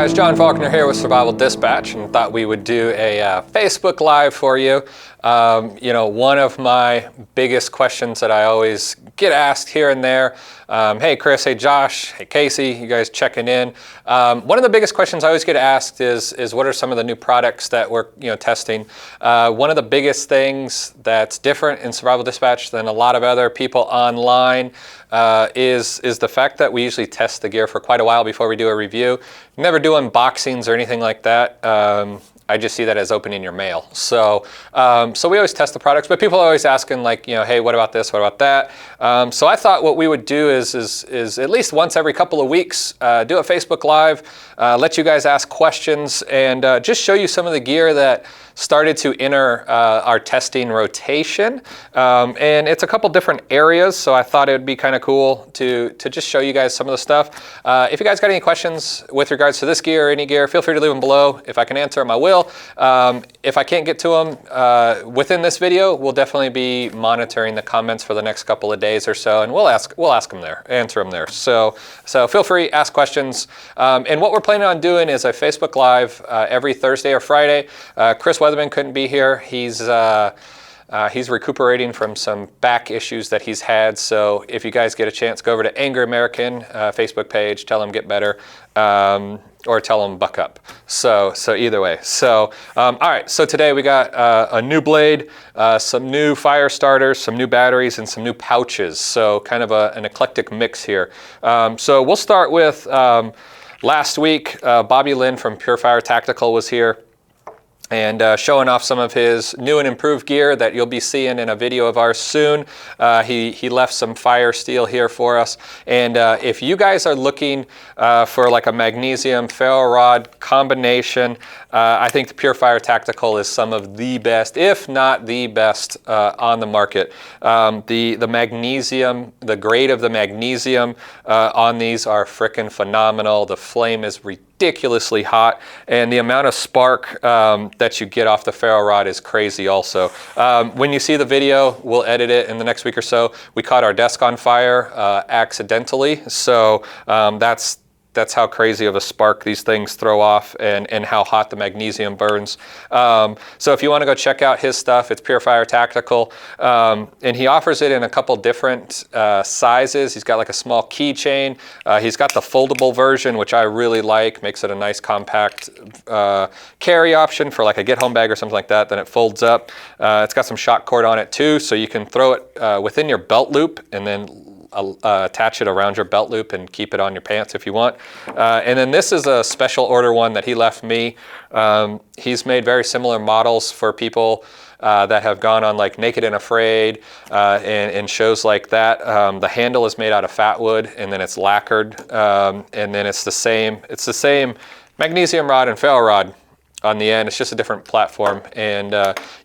guys, John Faulkner here with Survival Dispatch, and thought we would do a Facebook Live for you. One of my biggest questions that I always get asked here and there, hey Chris, hey Josh, hey Casey, you guys checking in. One of the biggest questions I always get asked is what are some of the new products that we're testing. One of the biggest things that's different in Survival Dispatch than a lot of other people online is the fact that we usually test the gear for quite a while before we do a review. Never do unboxings or anything like that. I just see that as opening your mail. So we always test the products, but people are always asking like, hey, what about this? What about that? So I thought what we would do is at least once every couple of weeks, do a Facebook Live, let you guys ask questions and just show you some of the gear that started to enter our testing rotation. And it's a couple different areas, so I thought it would be kind of cool to just show you guys some of the stuff. If you guys got any questions with regards to this gear or any gear, feel free to leave them below. If I can answer them, I will. If I can't get to them within this video, we'll definitely be monitoring the comments for the next couple of days or so, and we'll ask them there, answer them there. So feel free, ask questions. And what we're planning on doing is a Facebook Live every Thursday or Friday. Chris Weatherman couldn't be here. He's recuperating from some back issues that he's had. So if you guys get a chance, go over to Angry American Facebook page, tell him get better, or tell him buck up. So either way. So all right. So today we got a new blade, some new fire starters, some new batteries, and some new pouches. So kind of an eclectic mix here. So we'll start with last week. Bobby Lynn from Purefire Tactical was here, and showing off some of his new and improved gear that you'll be seeing in a video of ours soon. He left some fire steel here for us. And if you guys are looking for like a magnesium ferro rod combination, I think the Purefire Tactical is some of the best, if not the best, on the market. The magnesium, the grade of the magnesium on these are frickin' phenomenal. The flame is ridiculously hot, and the amount of spark that you get off the ferro rod is crazy also. When you see the video, we'll edit it in the next week or so. We caught our desk on fire accidentally, so that's how crazy of a spark these things throw off, and how hot the magnesium burns. So if you want to go check out his stuff, it's Purefire Tactical. And he offers it in a couple different sizes. He's got like a small keychain. He's got the foldable version, which I really like. Makes it a nice compact carry option for like a get home bag or something like that. Then it folds up. It's got some shock cord on it too, so you can throw it within your belt loop and then attach it around your belt loop and keep it on your pants if you want. And then this is a special order one that he left me. He's made very similar models for people that have gone on like Naked and Afraid and shows like that. The handle is made out of fat wood, and then it's lacquered, and then it's the same magnesium rod and ferro rod on the end. It's just a different platform, and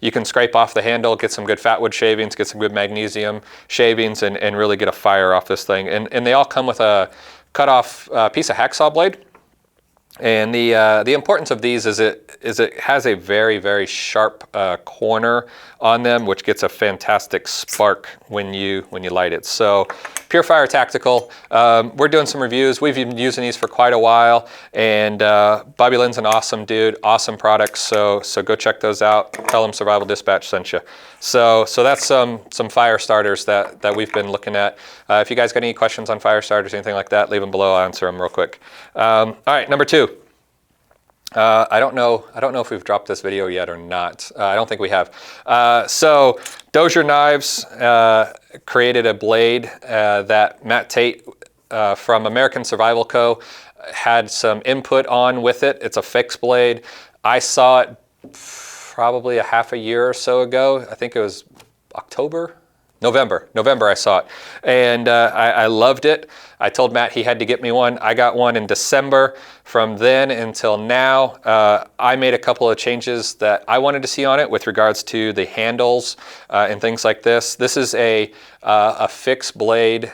you can scrape off the handle, get some good fatwood shavings, get some good magnesium shavings, and really get a fire off this thing. And they all come with a cut off piece of hacksaw blade. And the importance of these is it has a very, very sharp corner on them, which gets a fantastic spark when you light it. So Purefire Tactical, we're doing some reviews. We've been using these for quite a while, and Bobby Lynn's an awesome dude, awesome products. So go check those out. Tell him Survival Dispatch sent you. So that's some fire starters that we've been looking at. If you guys got any questions on fire starters, anything like that, leave them below. I'll answer them real quick. All right, number 2. I don't know if we've dropped this video yet or not. I don't think we have. So Dozier Knives created a blade that Matt Tate from American Survival Co. had some input on with it. It's a fixed blade. I saw it probably a half a year or so ago. I think it was November I saw it, and I loved it. I told Matt he had to get me one. I got one in December. From then until now, I made a couple of changes that I wanted to see on it with regards to the handles and things like this. This is a fixed blade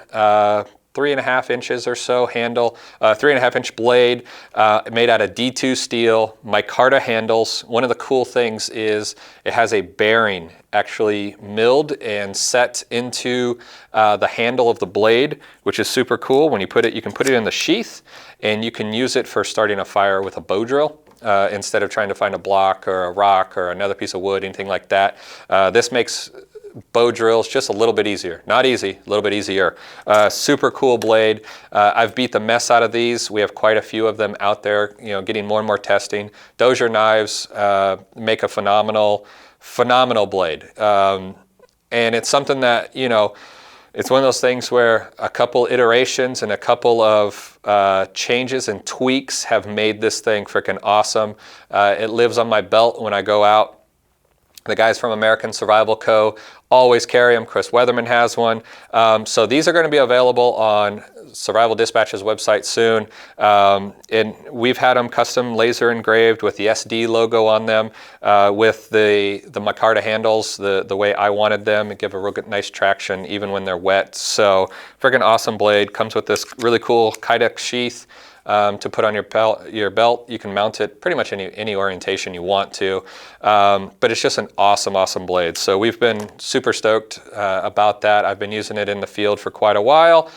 3.5 inches or so handle, 3.5-inch blade, made out of D2 steel, micarta handles. One of the cool things is it has a bearing actually milled and set into the handle of the blade, which is super cool. When you put it, you can put it in the sheath, and you can use it for starting a fire with a bow drill. Instead of trying to find a block or a rock or another piece of wood, anything like that. This makes bow drills just a little bit easier. Not easy, a little bit easier. Super cool blade. I've beat the mess out of these. We have quite a few of them out there, you know, getting more and more testing. Dozier knives make a phenomenal blade. And it's something that, you know, it's one of those things where a couple iterations and a couple of changes and tweaks have made this thing freaking awesome. It lives on my belt when I go out. The guys from American Survival Co. always carry them. Chris Weatherman has one. So these are going to be available on Survival Dispatch's website soon. And we've had them custom laser engraved with the SD logo on them, with the micarta handles the way I wanted them, and give a real good, nice traction even when they're wet. So friggin' awesome blade. Comes with this really cool Kydex sheath. To put on your belt. You can mount it pretty much any orientation you want to, but it's just an awesome blade. So we've been super stoked about that. I've been using it in the field for quite a while.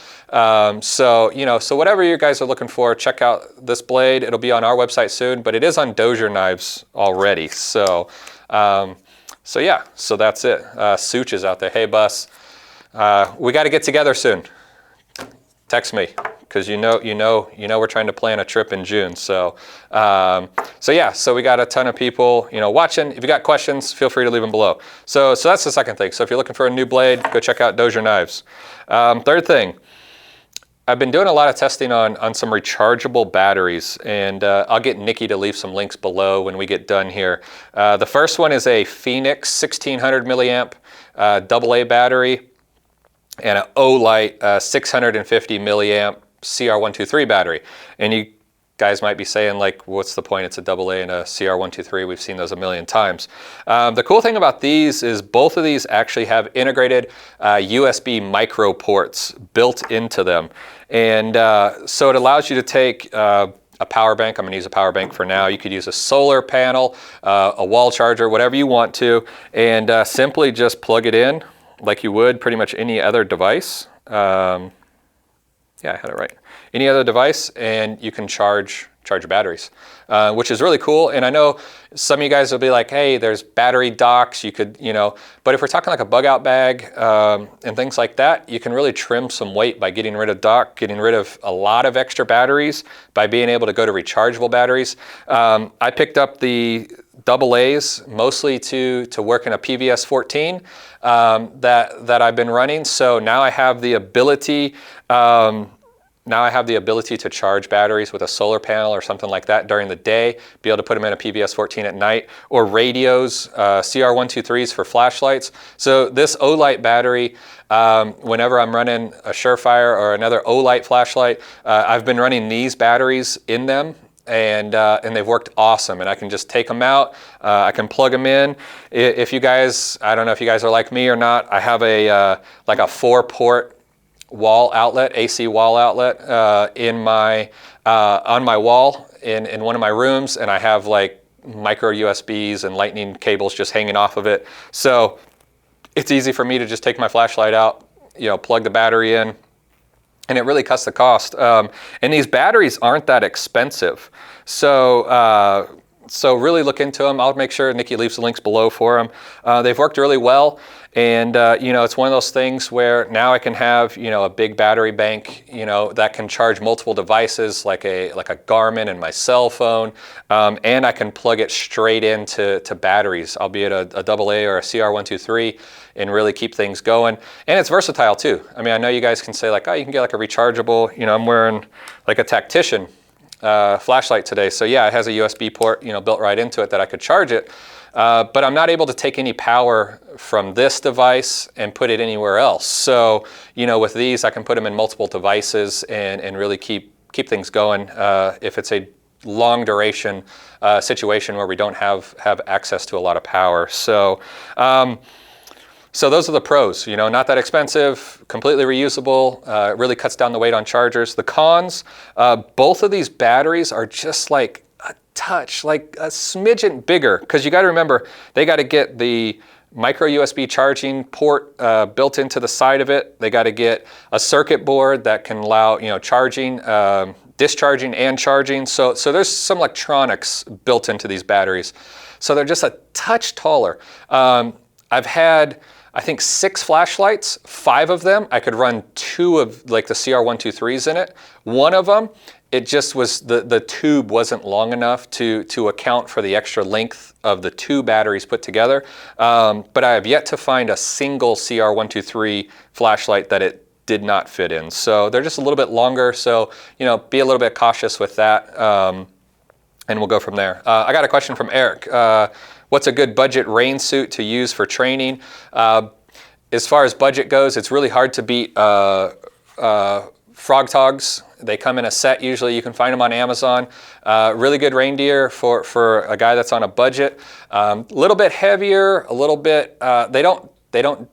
So whatever you guys are looking for, check out this blade. It'll be on our website soon, but it is on Dozier knives already. So yeah, so that's it. Such is out there. Hey, Bus, we got to get together soon. Text me, because you know we're trying to plan a trip in June. So yeah, so we got a ton of people, you know, watching. If you got questions, feel free to leave them below. So that's the second thing. So if you're looking for a new blade, go check out Dozier knives. Third thing, I've been doing a lot of testing on some rechargeable batteries, and I'll get Nikki to leave some links below when we get done here. The first one is a Fenix 1600 milliamp AA battery, and an Olight 650 milliamp CR123 battery. And you guys might be saying, like, what's the point? It's a AA and a CR123. We've seen those a million times. The cool thing about these is both of these actually have integrated USB micro ports built into them. And so it allows you to take a power bank. I'm going to use a power bank for now. You could use a solar panel, a wall charger, whatever you want to, and simply just plug it in like you would pretty much any other device. Yeah, I had it right. Any other device, and you can charge your batteries, which is really cool. And I know some of you guys will be like, hey, there's battery docks, you could, you know, but if we're talking like a bug out bag and things like that, you can really trim some weight by getting rid of dock, getting rid of a lot of extra batteries by being able to go to rechargeable batteries. I picked up the AA's mostly to work in a PVS 14 that I've been running. So now I have the ability to charge batteries with a solar panel or something like that during the day, be able to put them in a PVS 14 at night, or radios, CR123s for flashlights. So this Olight battery, whenever I'm running a Surefire or another Olight flashlight, I've been running these batteries in them. And they've worked awesome, and I can just take them out. I can plug them in. If you guys, I don't know if you guys are like me or not, I have like a 4-port wall outlet, AC wall outlet on my wall in one of my rooms, and I have like micro USBs and lightning cables just hanging off of it. So it's easy for me to just take my flashlight out, you know, plug the battery in, and it really cuts the cost. And these batteries aren't that expensive. So really look into them. I'll make sure Nikki leaves the links below for them. They've worked really well. And, you know, it's one of those things where now I can have, you know, a big battery bank, you know, that can charge multiple devices like a Garmin and my cell phone. And I can plug it straight into batteries, albeit a AA or a CR123, and really keep things going. And it's versatile too. I mean, I know you guys can say like, oh, you can get like a rechargeable, you know, I'm wearing like a tactician flashlight today. So yeah, it has a USB port, you know, built right into it that I could charge it. But I'm not able to take any power from this device and put it anywhere else. So, you know, with these, I can put them in multiple devices and really keep things going if it's a long duration situation where we don't have access to a lot of power. So So those are the pros, you know, not that expensive, completely reusable, really cuts down the weight on chargers. The cons, both of these batteries are just like a touch, like a smidgen bigger, because you got to remember, they got to get the micro USB charging port built into the side of it. They got to get a circuit board that can allow, you know, charging, discharging and charging. So there's some electronics built into these batteries. So they're just a touch taller. I've had, I think, 6 flashlights. 5 of them, I could run 2 of like the CR123s in it. One of them, it just was, the tube wasn't long enough to account for the extra length of the 2 batteries put together. But I have yet to find a single CR123 flashlight that it did not fit in. So they're just a little bit longer. So, you know, be a little bit cautious with that. And we'll go from there. I got a question from Eric. What's a good budget rain suit to use for training? As far as budget goes, it's really hard to beat Frog Togs. They come in a set usually. You can find them on Amazon. Really good rain gear for a guy that's on a budget. A little bit heavier, a little bit, they don't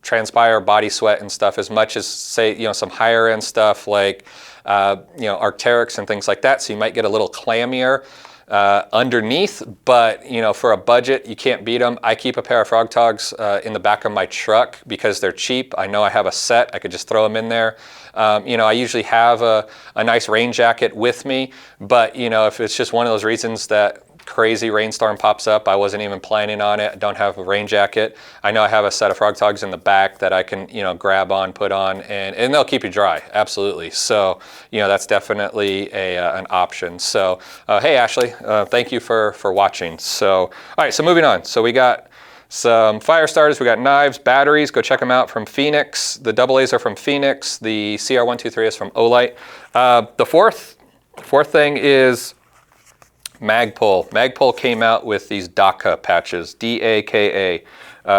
transpire body sweat and stuff as much as, say, you know, some higher end stuff like you know, Arc'teryx and things like that. So you might get a little clammier underneath, but you know, for a budget, you can't beat them. I keep a pair of Frog Togs in the back of my truck because they're cheap. I know I have a set. I could just throw them in there. You know, I usually have a nice rain jacket with me, but you know, if it's just one of those reasons that crazy rainstorm pops up, I wasn't even planning on it, I don't have a rain jacket, I know I have a set of Frog Togs in the back that I can, you know, grab on, put on, and they'll keep you dry, absolutely. So, you know, that's definitely an option. So, hey Ashley, thank you for watching. So, all right, so moving on. So we got some fire starters, we got knives, batteries, go check them out from Fenix. The AA's are from Fenix, the CR123 is from Olight. The fourth thing is Magpul. Magpul came out with these Daka patches, D-A-K-A.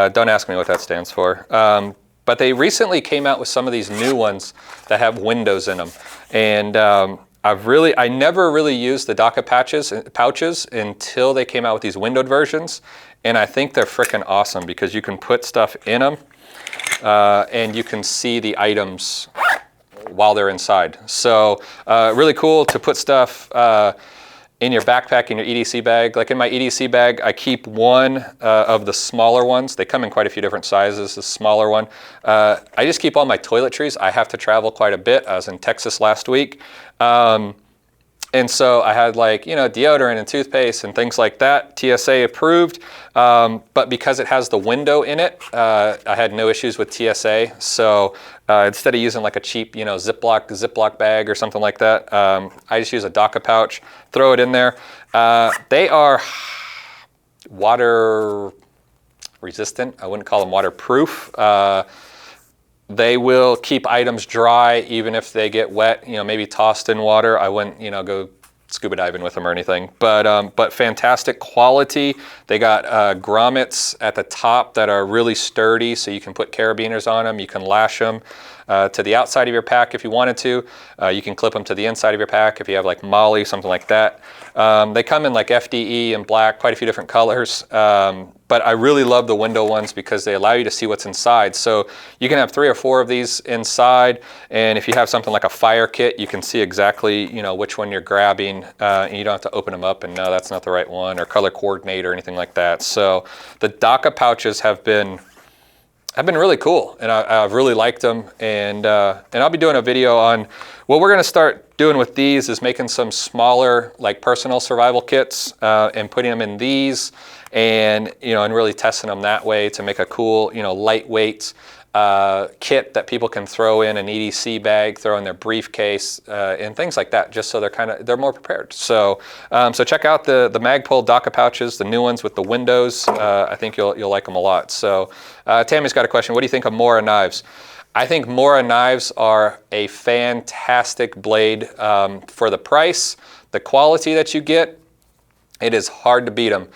Don't ask me what that stands for. But they recently came out with some of these new ones that have windows in them. And I never really used the Daka pouches until they came out with these windowed versions. And I think they're freaking awesome because you can put stuff in them and you can see the items while they're inside. So really cool to put stuff in your backpack, in your EDC bag. Like in my EDC bag, I keep one of the smaller ones. They come in quite a few different sizes, the smaller one. I just keep all my toiletries. I have to travel quite a bit. I was in Texas last week. And so I had, like, you know, deodorant and toothpaste and things like that, TSA approved. But because it has the window in it, I had no issues with TSA. So instead of using like a cheap, you know, Ziploc bag or something like that, I just use a Daka pouch, throw it in there. They are water resistant. I wouldn't call them waterproof. They will keep items dry even if they get wet, you know, maybe tossed in water. I wouldn't, you know, go scuba diving with them or anything, but fantastic quality. They got grommets at the top that are really sturdy, so you can put carabiners on them. You can lash them to the outside of your pack if you wanted to. You can clip them to the inside of your pack if you have like Molly, something like that. They come in like FDE and black, quite a few different colors. But I really love the window ones because they allow you to see what's inside. So you can have 3 or 4 of these inside, and if you have something like a fire kit, you can see exactly, you know, which one you're grabbing, and you don't have to open them up and no, that's not the right one, or color coordinate or anything like that. So the Daka pouches have been really cool, and I've really liked them, and I'll be doing a video on what we're gonna start doing with these is making some smaller, like, personal survival kits and putting them in these, and, you know, and really testing them that way to make a cool, you know, lightweight kit that people can throw in an EDC bag, throw in their briefcase, and things like that, just so they're more prepared. So so check out the Magpul Daka pouches, the new ones with the windows. I think you'll like them a lot. So Tammy's got a question. What do you think of Mora knives? I think Mora knives are a fantastic blade for the price, the quality that you get. It is hard to beat them.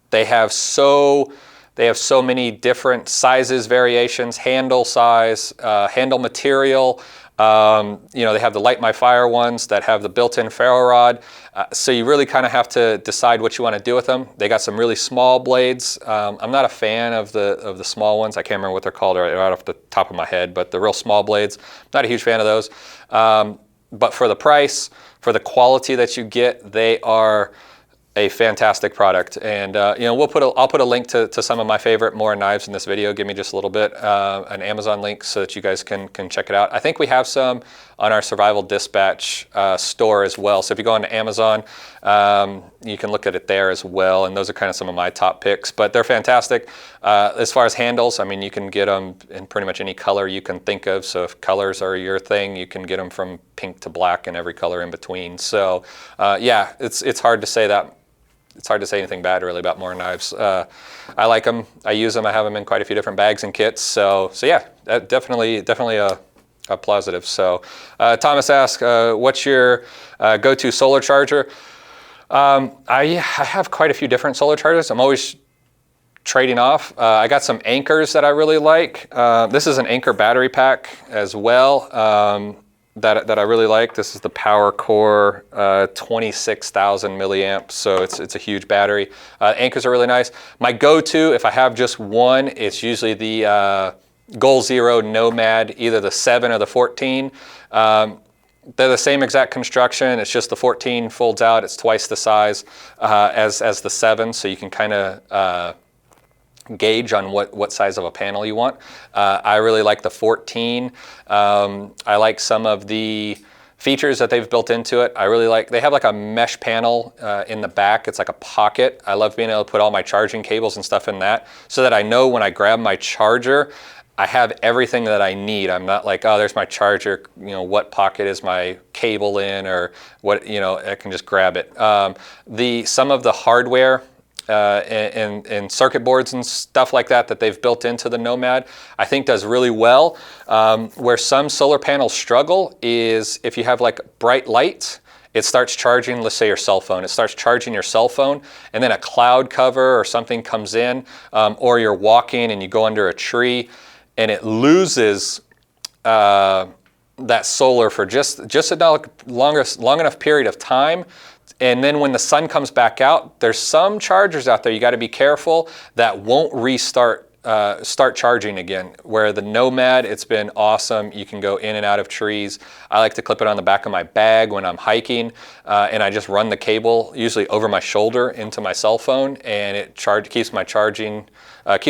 They have so They have so many different sizes, variations, handle size, handle material. You know, they have the Light My Fire ones that have the built-in ferro rod. So you really kind of have to decide what you want to do with them. They got some really small blades. I'm not a fan of the small ones. I can't remember what they're called right off the top of my head, but the real small blades, not a huge fan of those. But for the price, for the quality that you get, they are a fantastic product. And you know, I'll put a link to some of my favorite More knives in this video. Give me just a little bit, an Amazon link so that you guys can check it out. I think we have some on our Survival Dispatch store as well. So if you go on to Amazon, you can look at it there as well. And those are kind of some of my top picks, but they're fantastic. As far as handles, I mean, you can get them in pretty much any color you can think of. So if colors are your thing, you can get them from pink to black and every color in between. So yeah, it's hard to say that. It's hard to say anything bad really about More knives. I like them. I use them. I have them in quite a few different bags and kits. So yeah, definitely a positive. So Thomas asked, what's your go-to solar charger? I have quite a few different solar chargers. I'm always trading off. I got some Anchors that I really like. This is an Anchor battery pack as well. That I really like. This is the PowerCore 26,000 milliamps, so it's a huge battery. Anchors are really nice. My go-to, if I have just one, it's usually the Goal Zero Nomad, either the 7 or the 14. They're the same exact construction. It's just the 14 folds out. It's twice the size as the 7, so you can kind of gauge on what size of a panel you want. I really like the 14. I like some of the features that they've built into it. I really like, they have like a mesh panel in the back. It's like a pocket. I love being able to put all my charging cables and stuff in that so that I know when I grab my charger, I have everything that I need. I'm not like, oh, there's my charger, you know, what pocket is my cable in, or what, you know, I can just grab it. Some of the hardware and circuit boards and stuff like that they've built into the Nomad, I think does really well. Where some solar panels struggle is if you have like bright light, it starts charging, let's say your cell phone. It starts charging your cell phone, and then a cloud cover or something comes in, or you're walking and you go under a tree, and it loses that solar for just a long enough period of time. And then when the sun comes back out, there's some chargers out there, you got to be careful, that won't start charging again. Where the Nomad, it's been awesome. You can go in and out of trees. I like to clip it on the back of my bag when I'm hiking, and I just run the cable usually over my shoulder into my cell phone, and it keeps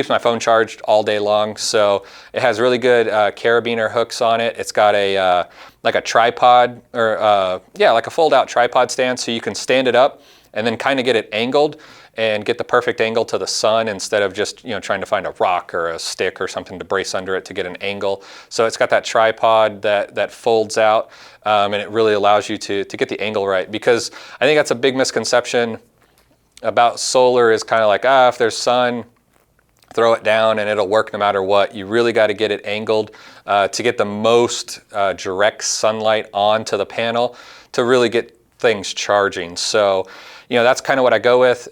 my phone charged all day long. So it has really good carabiner hooks on it. It's got a like a tripod, or like a fold-out tripod stand, so you can stand it up and then kind of get it angled and get the perfect angle to the sun instead of just, you know, trying to find a rock or a stick or something to brace under it to get an angle. So it's got that tripod that folds out, and it really allows you to get the angle right, because I think that's a big misconception about solar, is kind of like, if there's sun, throw it down and it'll work no matter what. You really got to get it angled to get the most direct sunlight onto the panel to really get things charging. So, you know, that's kind of what I go with.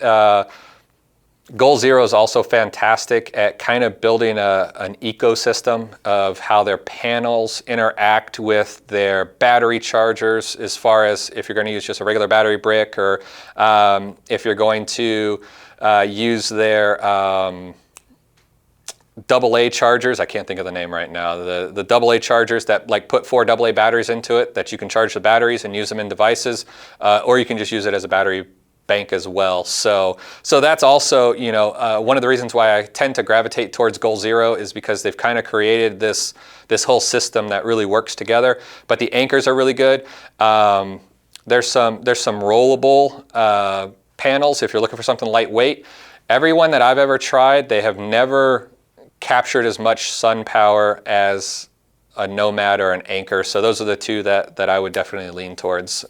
Goal Zero is also fantastic at kind of building an ecosystem of how their panels interact with their battery chargers, as far as if you're going to use just a regular battery brick, or if you're going to use their AA chargers. I can't think of the name right now. The AA chargers that like put 4 AA batteries into it, that you can charge the batteries and use them in devices, or you can just use it as a battery bank as well. So that's also, you know, one of the reasons why I tend to gravitate towards Goal Zero is because they've kind of created this whole system that really works together. But the Anchors are really good. There's some rollable panels if you're looking for something lightweight. Everyone that I've ever tried, they have never captured as much sun power as a Nomad or an Anchor. So those are the two that I would definitely lean towards.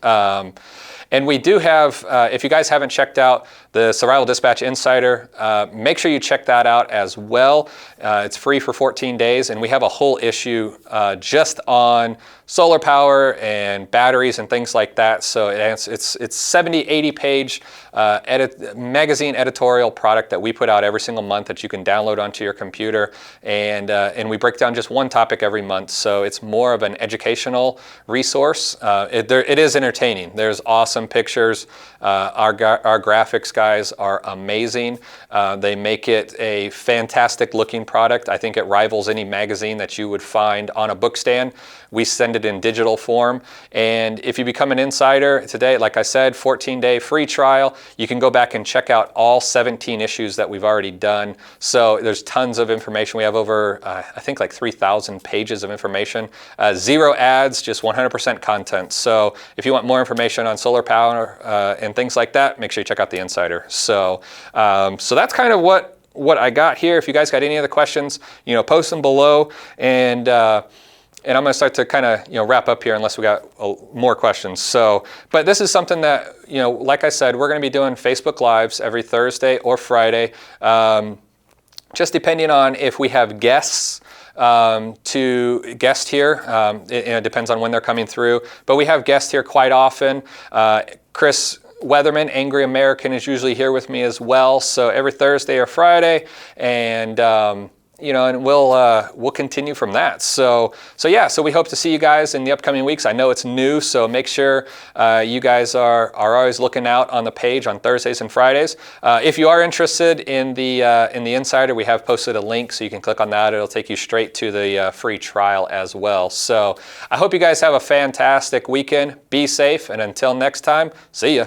And we do have, if you guys haven't checked out the Survival Dispatch Insider, make sure you check that out as well. It's free for 14 days, and we have a whole issue just on solar power and batteries and things like that. So it's 70, 80 page magazine editorial product that we put out every single month that you can download onto your computer. And we break down just one topic every month. So it's more of an educational resource. It is entertaining. There's awesome pictures. Our graphics guys are amazing. They make it a fantastic looking product. I think it rivals any magazine that you would find on a book stand. We send it in digital form. And if you become an insider today, like I said, 14-day free trial, you can go back and check out all 17 issues that we've already done. So there's tons of information. We have over, I think like 3,000 pages of information. Zero ads, just 100% content. So if you want more information on solar power and things like that, make sure you check out the Insider. So that's kind of what I got here. If you guys got any other questions, post them below, and I'm going to start to kind of wrap up here unless we got more questions. But this is something that like I said, we're going to be doing Facebook Lives every Thursday or Friday, just depending on if we have guests to guest here. It depends on when they're coming through, but we have guests here quite often. Chris Weatherman, Angry American, is usually here with me as well. So every Thursday or Friday, and and we'll continue from that. So we hope to see you guys in the upcoming weeks. I know it's new, so make sure you guys are always looking out on the page on Thursdays and Fridays. If you are interested in the Insider, we have posted a link, so you can click on that. It'll take you straight to the free trial as well. So I hope you guys have a fantastic weekend. Be safe, and until next time, see ya.